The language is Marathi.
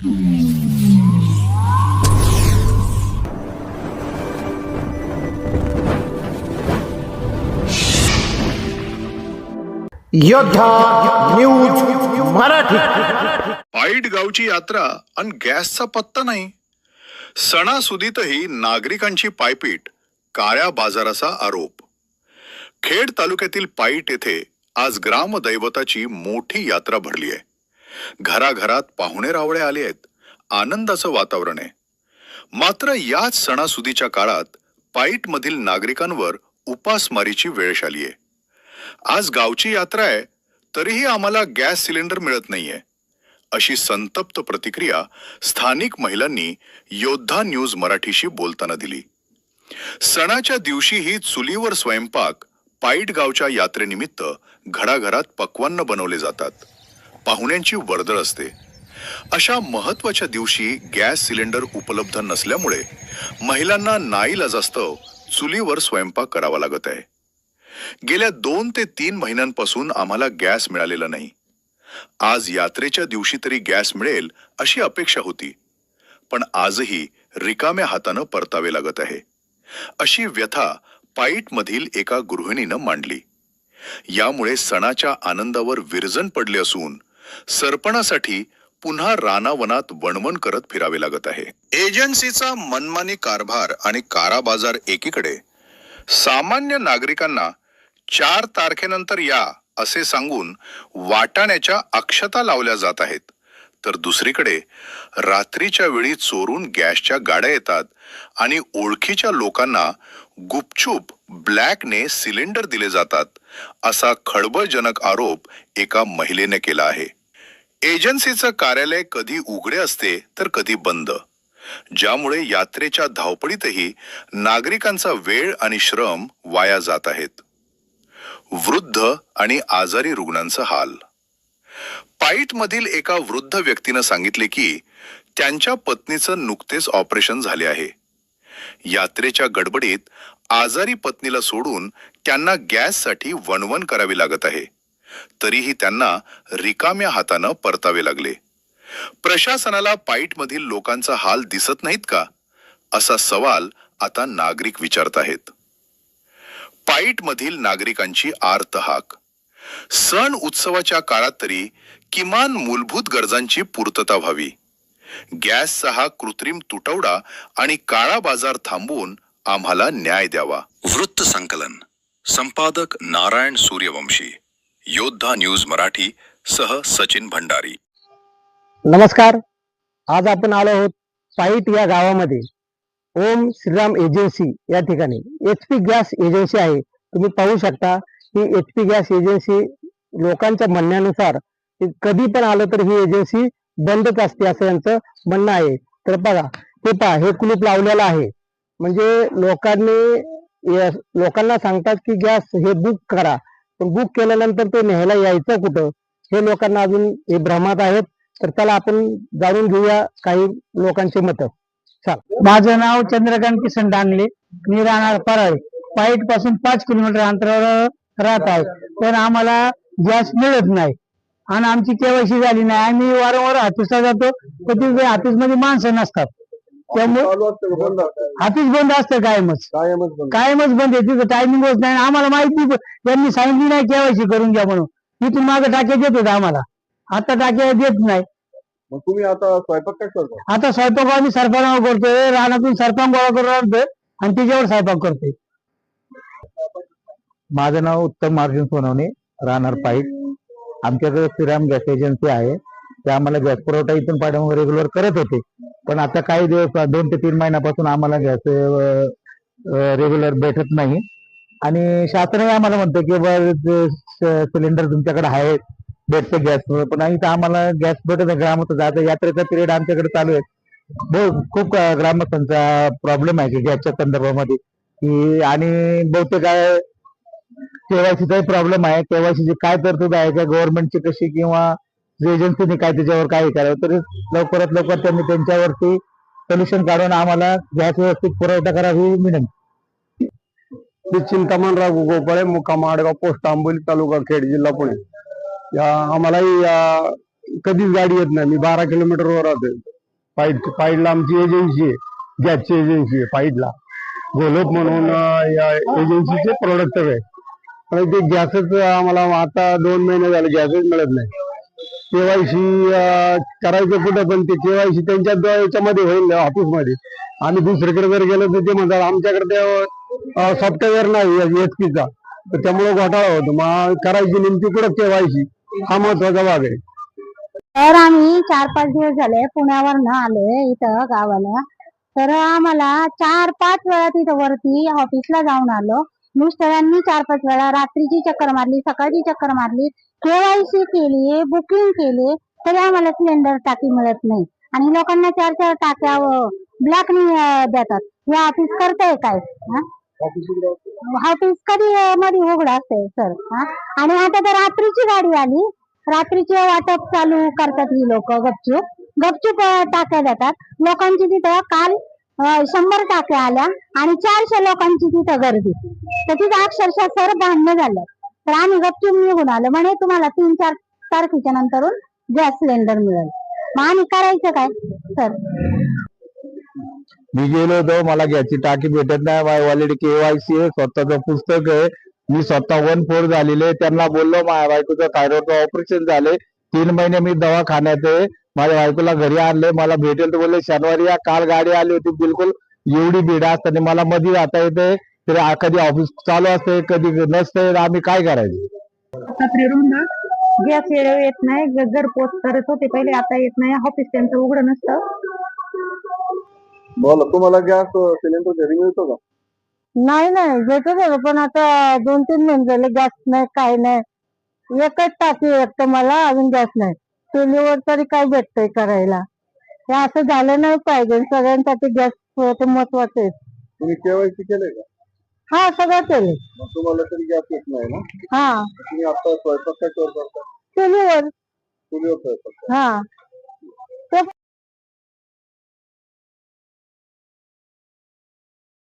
योद्धा न्यूज मराठी. पाईट गावची यात्रा आणि गॅसचा पत्ता नाही. सणासुदीतही नागरिकांची पायपीट, काळ्या बाजाराचा आरोप. खेड तालुक्यातील पाईट येथे आज ग्रामदैवताची मोठी यात्रा भरली आहे. घराघरात पाहुणे रावळे आले आहेत. आनंदाचं वातावरण आहे. मात्र याच सणासुदीच्या काळात पाईट मधील नागरिकांवर उपासमारीची वेळ आली आहे. आज गावची यात्रा आहे तरीही आम्हाला गॅस सिलेंडर मिळत नाहीये, अशी संतप्त प्रतिक्रिया स्थानिक महिलांनी योद्धा न्यूज मराठीशी बोलताना दिली. सणाच्या दिवशीही चुलीवर स्वयंपाक पाईट गावच्या यात्रेनिमित्त घराघरात पक्वान्न बनवले जातात. पाहुण्यांची वर्दळ असते. अशा महत्वाच्या दिवशी गॅस सिलेंडर उपलब्ध नसल्यामुळे महिलांना नाईलाजास्तव चुलीवर स्वयंपाक करावा लागत आहे. गेल्या 2 ते 3 महिन्यांपासून आम्हाला गॅस मिळालेला नाही. आज यात्रेच्या दिवशी तरी गॅस मिळेल अशी अपेक्षा होती, पण आजही रिकाम्या हातानं परतावे लागत आहे, अशी व्यथा पाईट मधील एका गृहिणीनं मांडली. यामुळे सणाच्या आनंदावर विरजण पडले असून सरपणासाठी पुन्हा रानावनात वणवण करत फिरावे लागत आहे. एजन्सीचा मनमानी कारभार आणि काराबाजार एकीकडे, सामान्य नागरिकांना 4 तारखेनंतर या असे सांगून वाटाण्याच्या अक्षता लावल्या जात आहेत, तर दुसरीकडे रात्रीच्या वेळी चोरून गॅसच्या गाड्या येतात आणि ओळखीच्या लोकांना गुपचूप ब्लॅकने सिलेंडर दिले जातात, असा खळबळजनक आरोप एका महिलेने केला आहे. एजन्सीचं कार्यालय कधी उघडे असते तर कधी बंद, ज्यामुळे यात्रेच्या धावपळीतही नागरिकांचा वेळ आणि श्रम वाया जात आहेत. वृद्ध आणि आजारी रुग्णांचा हाल. पाईट मधील एका वृद्ध व्यक्तीनं सांगितले की त्यांच्या पत्नीचं नुकतेच ऑपरेशन झाले आहे. यात्रेच्या गडबडीत आजारी पत्नीला सोडून त्यांना गॅससाठी वणवण करावी लागत आहे, तरीही त्यांना रिकाम्या हातानं परतावे लागले. प्रशासनाला पाईट मधील लोकांचा हाल दिसत नाहीत का, असा सवाल आता नागरिक विचारत आहेत. पाईट मधील नागरिकांची आर्त हाक. सण उत्सवाच्या काळात तरी किमान मूलभूत गरजांची पूर्तता व्हावी. गॅसचा हा कृत्रिम तुटवडा आणि काळा बाजार थांबवून आम्हाला न्याय द्यावा. वृत्त संकलन संपादक नारायण सूर्यवंशी, योद्धा न्यूज मराठी सह सचिन भंडारी. नमस्कार. आज आपण आलो आहोत पाईट या गावामध्ये. ओम श्रीराम एजन्सी या ठिकाणी HP गॅस एजन्सी आहे. तुम्ही पाहू शकता ही HP गॅस एजन्सी लोकांच्या म्हणण्यानुसार कधी पण आलं तर ही एजन्सी बंदच असते असं यांचं म्हणणं आहे. तर बघा, हे पहा, हे कुलूप लावलेलं आहे. म्हणजे लोकांना सांगतात की गॅस हे बुक करा, पण बुक केल्यानंतर तो न्यायला यायचं कुठं हे लोकांना अजून हे भ्रमात आहेत. तर चला आपण जाणून घेऊया काही लोकांचे मत. माझं नाव चंद्रकांत किसन डांगले. मी राहणार परळ. पाईट पासून 5 किलोमीटर अंतरावर राहत आहे. पण आम्हाला गॅस मिळत नाही आणि आमची केवायसी झाली नाही. आम्ही वारंवार ऑफिसला जातो, पण तिथे ऑफिस मध्ये माणसं नसतात. त्यामुळे ऑफिस बंद असतं, कायमच बंद आहे. तिथं टायमिंग होत नाही. आम्हाला माहिती त्यांनी सांगितली नाही केवायसी करून घ्या म्हणून. तिथून मागे टाक्या देत होते आम्हाला, आता टाक्या देत नाही. मग तुम्ही आता स्वयंपाक काय करता? आता स्वयंपाक आम्ही सरपणावर करतोय. रानातून सरपण गोळा करून आणतोय आणि त्याच्यावर स्वयंपाक करतोय. माझं नाव उत्तम अर्जुन सोनवणे, राहणार पाईट. आमच्याकडे श्रीराम गॅस एजन्सी आहे. ते आम्हाला गॅस पुरवठा इथून पाठवून रेग्युलर करत होते, पण आता काही दिवस 2 ते 3 महिन्यापासून आम्हाला गॅस रेग्युलर भेटत नाही. आणि शासनही आम्हाला म्हणतं की सिलेंडर तुमच्याकडे आहे, भेटते गॅस, पण इथं आम्हाला गॅस भेटत नाही. ग्रामस्थ आता यात्रेचा पिरियड आमच्याकडे चालू आहे. खूप ग्रामस्थांचा प्रॉब्लेम आहे की गॅसच्या संदर्भामध्ये की, आणि बहुतेक केवायसीचाही प्रॉब्लेम आहे. केवायसीची काय तरतूद आहे का गव्हर्नमेंटची कशी, किंवा एजन्सीने काय त्याच्यावर काय करावं, तरी लवकरात लवकर त्यांनी त्यांच्यावरती सोल्युशन काढून आम्हाला गॅस व्यवस्थित पुरवठा करावी ही विनंती. चिंतामणराव गोपाळे, मुक्काम आडगाव, पोस्ट आंबोली, तालुका खेड, जिल्हा पुणे. आम्हालाही कधीच गाडी येत नाही. मी 12 किलोमीटरवर राहतोय. पाईडला आमची एजन्सी आहे, गॅसची एजन्सी आहे पाईडला. गोलोप म्हणून या एजन्सीचे प्रोडक्ट आहे. आणि ते गॅसच आम्हाला आता 2 महिने झाले गॅसच मिळत नाही. केवायसी करायचं कुठं, पण ते केवायसी त्यांच्या याच्यामध्ये होईल ऑफिसमध्ये. आम्ही दुसरीकडे जर गेलो तर ते म्हणतात आमच्याकडे सॉफ्टवेअर नाही एचपीचा, तर त्यामुळे घोटाळा होतो. मग करायची नेमकी कुठं केवायसी, हा महत्वाचा भाग आहे. तर आम्ही 4-5 दिवस झाले पुण्यावरनं आलोय इथं गावाला. तर आम्हाला 4-5 वेळा तिथं वरती ऑफिसला जाऊन आलो. मिस्टरांनी 4-5 वेळा रात्रीची चक्कर मारली, सकाळची चक्कर मारली, केवायसी केली, बुकिंग केली, तरी आम्हाला सिलेंडर टाकी मिळत नाही. आणि लोकांना 4-4 टाक्या ब्लॅकनी देतात. हे ऑफिस करताय काय? ऑफिस कधी मध्ये उघडं असतंय सर? आणि आता तर रात्रीची गाडी आली, रात्रीचे वाटप चालू करतात ही लोक. गपचूप टाक्या देतात लोकांची. तिथं काल 100 टाक्या आल्या आणि 400 लोकांची तिथं गर्दी. तर तिथं अक्षरशः सर भांडणं झालं. तर आम्ही गपचूप निघून आलो. म्हणे तुम्हाला 3-4 तारखेच्या नंतरून गॅस सिलेंडर मिळेल. मग आम्ही करायचं काय सर? मी गेलो होतो, मला गॅसची टाकी भेटत नाही. माझ्या ऑलरेडी केवायसी आहे, स्वतःचं पुस्तक आहे. मी स्वतः 1-4 झालेले. त्यांना बोललो माझ्या बायकोचं थायरॉइडचं ऑपरेशन झाले, 3 महिने मी दवाखान्यात आहे. माझ्या बायकोला घरी आणले, मला भेटेल तर बोलले शनिवारी या. काल गाडी आली होती, बिलकुल एवढी भीड असताना मला मध्ये जाता येते. तर कधी ऑफिस चालू असते, कधी नसते. आम्ही काय करायचं? गॅस वेळेवर येत नाही, घरपोच करत होते पहिले, आता येत नाही. ऑफिस त्यांचं उघडं नसतं. बोला, तुम्हाला गॅस सिलेंडर घरी मिळतो का? नाही भेटत, पण आता 2-3 महिने झाले गॅस नाही, काय नाही. एकच टाकी भेटतं मला, अजून गॅस नाही. चुलीवर तरी काय भेटतंय करायला? हे असं झालं नाही पाहिजे. सगळ्यांसाठी गॅस महत्वाचं आहे. तुम्ही केवायसी केलंय का? हा, सगळं केलं. मग तुम्हाला तरी गॅस येत नाही ना? हा, तुम्ही आता स्वयंपाक कशावर करता? चुलीवर. चुलीवर स्वयंपाक. हा,